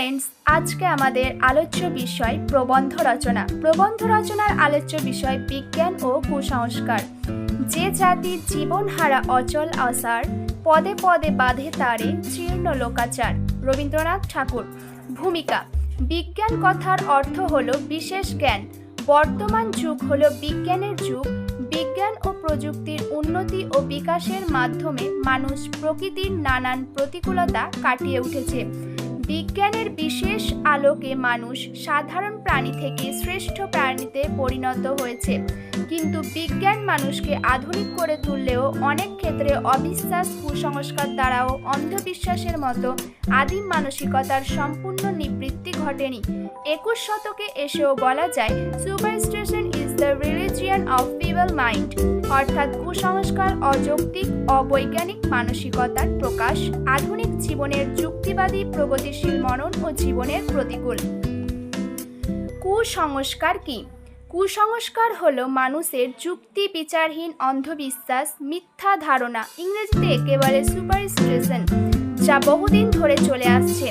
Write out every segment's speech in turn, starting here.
Friends, আজকে আমাদের আলোচ্য বিষয় প্রবন্ধ রচনা। প্রবন্ধ রচনার আলোচ্য বিষয় বিজ্ঞান ও কুসংস্কার। যে জাতির জীবন হারা অচল আশার, পদে পদে বাঁধে তারে জীর্ণ লোকাচার। রবীন্দ্রনাথ ঠাকুর। ভূমিকা। বিজ্ঞান কথার অর্থ হলো বিশেষ জ্ঞান। বর্তমান যুগ হলো বিজ্ঞানের যুগ। বিজ্ঞান ও প্রযুক্তির উন্নতি ও বিকাশের মাধ্যমে মানুষ প্রকৃতির নানান প্রতিকূলতা কাটিয়ে উঠেছে। বিজ্ঞানের বিশেষ আলোকে মানুষ সাধারণ প্রাণী থেকে শ্রেষ্ঠ প্রাণীতে পরিণত হয়েছে। কিন্তু বিজ্ঞান মানুষকে আধুনিক করে তুললেও অনেক ক্ষেত্রে অবিশ্বাস, কুসংস্কার দ্বারাও অন্ধবিশ্বাসের মতো আদিম মানসিকতার সম্পূর্ণ নিবৃত্তি ঘটেনি। 21 শতকে এসেও বলা যায় superstition is the religion of feeble mind, অর্থাৎ কুসংস্কার অযৌক্তিক অবৈজ্ঞানিক মানসিকতার প্রকাশ, আধুনিক জীবনের যুক্তিবাদী প্রগতিশীল মনন ও জীবনের প্রতিকূল। কুসংস্কার কি? কুসংস্কার হলো মানুষের যুক্তি বিচারহীন অন্ধবিশ্বাস, মিথ্যা ধারণা, ইংরেজিতে একেবারে সুপারস্টিশন, যা বহুদিন ধরে চলে আসছে।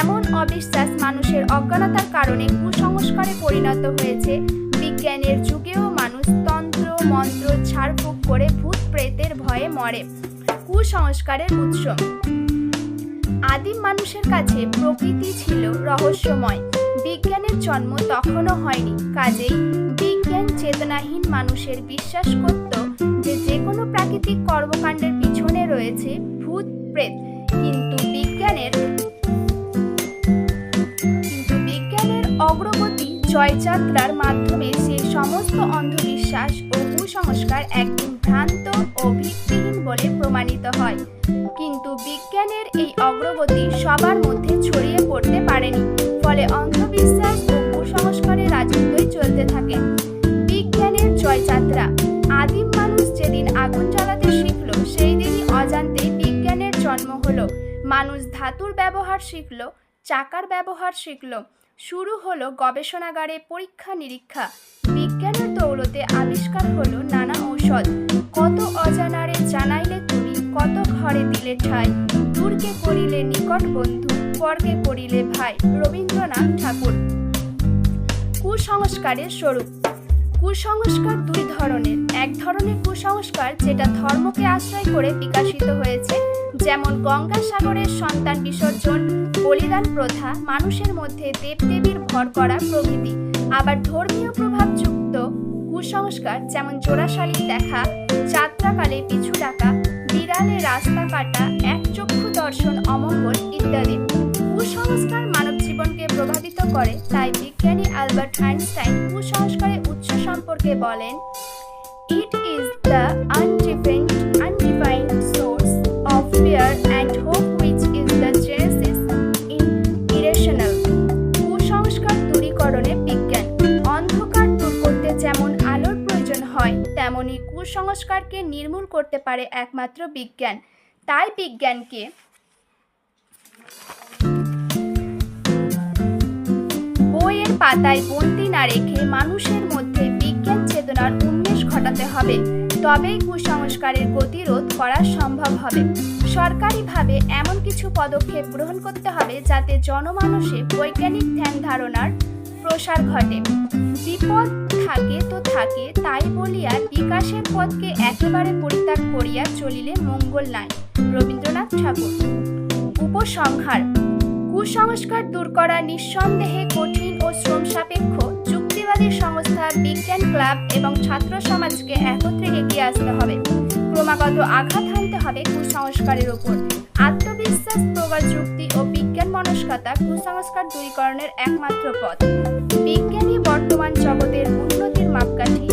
এমন অবিশ্বাস মানুষের অজ্ঞানতার কারণে কুসংস্কারে পরিণত হয়েছে। বিজ্ঞানের যুগেও মানুষ তন্ত্র মন্ত্র ঝাড়ফুঁক করে ভূত প্রেতের ভয়ে মরে। কুসংস্কারের উৎস। আদিম মানুষের কাছে প্রকৃতি ছিল রহস্যময়। বিজ্ঞানের জন্ম তখনও হয়নি। কাজেই বিজ্ঞান চেতনাহীন মানুষের বিশ্বাস করত যে কোনো প্রাকৃতিক কর্মকাণ্ডের পিছনে রয়েছে ভূত প্রেত। কিন্তু বিজ্ঞানের অগ্রগতি জয়যাত্রার মাধ্যমে সেই সমস্ত অন্ধবিশ্বাস ও কুসংস্কার একদিন ভ্রান্ত ও ভিত্তিহীন বলে প্রমাণিত হয়। কিন্তু বিজ্ঞানের এই অগ্রগতি সবার মধ্যে ছড়িয়ে পড়তে পারেনি। ফলে অন্ধবিশ্বাস ও কুসংস্কারের রাজত্বই চলতে থাকে। বিজ্ঞানের জয়যাত্রা। আদিম মানুষ যেদিন আগুন জ্বালাতে শিখল, সেই দিনই অজান্তে বিজ্ঞানের জন্ম হলো। মানুষ ধাতুর ব্যবহার শিখল, চাকার ব্যবহার শিখল। শুরু হলো গবেষণাগারে পরীক্ষা নিরীক্ষা। বিজ্ঞানের দৌলতে আবিষ্কার হলো নানা ঔষধ। কত অজানারে জানাইলে তুমি, কত ঘরে দিলে ঠাই, দূরকে করিলে নিকট বন্ধু, পরকে করিলে ভাই। রবীন্দ্রনাথ ঠাকুর। কুসংস্কারের স্বরূপ। কুসংস্কার দুই ধরনের। এক ধরনের কুসংস্কার যেটা ধর্মকে আশ্রয় করে বিকশিত হয়েছে, যেমন গঙ্গাসাগরের সন্তান বিসর্জন, বলিদান প্রথা, মানুষের মধ্যে দেবদেবীর ভর করা প্রভৃতি। আবার ধর্মীয় প্রভাবযুক্ত কুসংস্কার, যেমন জোড়াশালির দেখা, যাত্রাকালে পিছু ডাকা, বিড়ালে রাস্তা কাটা, একচক্ষু দর্শন অমঙ্গল ইত্যাদি। কুসংস্কার মানব জীবনকে প্রভাবিত করে। তাই বিজ্ঞানী আলবার্ট আইনস্টাইন কুসংস্কারের উৎস সম্পর্কে বলেন, it is the undefined source of fear and hope which is the genesis in irrational. কুসংস্কার দূরীকরণে বিজ্ঞান। অন্ধকার দূর করতে যেমন আলোর প্রয়োজন হয়, তেমনি কুসংস্কারকে নির্মূল করতে পারে একমাত্র বিজ্ঞান। তাই বিজ্ঞানকে বইয়ের পাতায় বন্দি না রেখে মানুষের মধ্যে বিজ্ঞান চেতনার উন্মেষ ঘটাতে হবে। তবেই কুসংস্কারের গতিরোধ করা সম্ভব হবে। সরকারিভাবে এমন কিছু পদক্ষেপ গ্রহণ করতে হবে যাতে জনমানসে বৈজ্ঞানিক ধ্যান ধারণার প্রসার ঘটে। বিপদ থাকে তো থাকে, তাই বলিয়া বিকাশের পথকে একেবারে পরিত্যাগ করিয়া চলিলে মঙ্গল নাই। রবীন্দ্রনাথ ঠাকুর। উপসংহার। কুসংস্কার দূর করা নিঃসন্দেহে কঠিন ও শ্রম সাপেক্ষ। যুক্তিবাদী সংস্থা, বিজ্ঞান ক্লাব এবং ছাত্র সমাজকে একত্রে এগিয়ে আসতে হবে। ক্রমাগত আঘাত হানতে হবে কুসংস্কারের উপর। আত্মবিশ্বাস, প্রগাঢ় যুক্তি ও বিজ্ঞান মনস্কতা কুসংস্কার দূরীকরণের একমাত্র পথ। বিজ্ঞানই বর্তমান জগতের উন্নতির মাপকাঠি।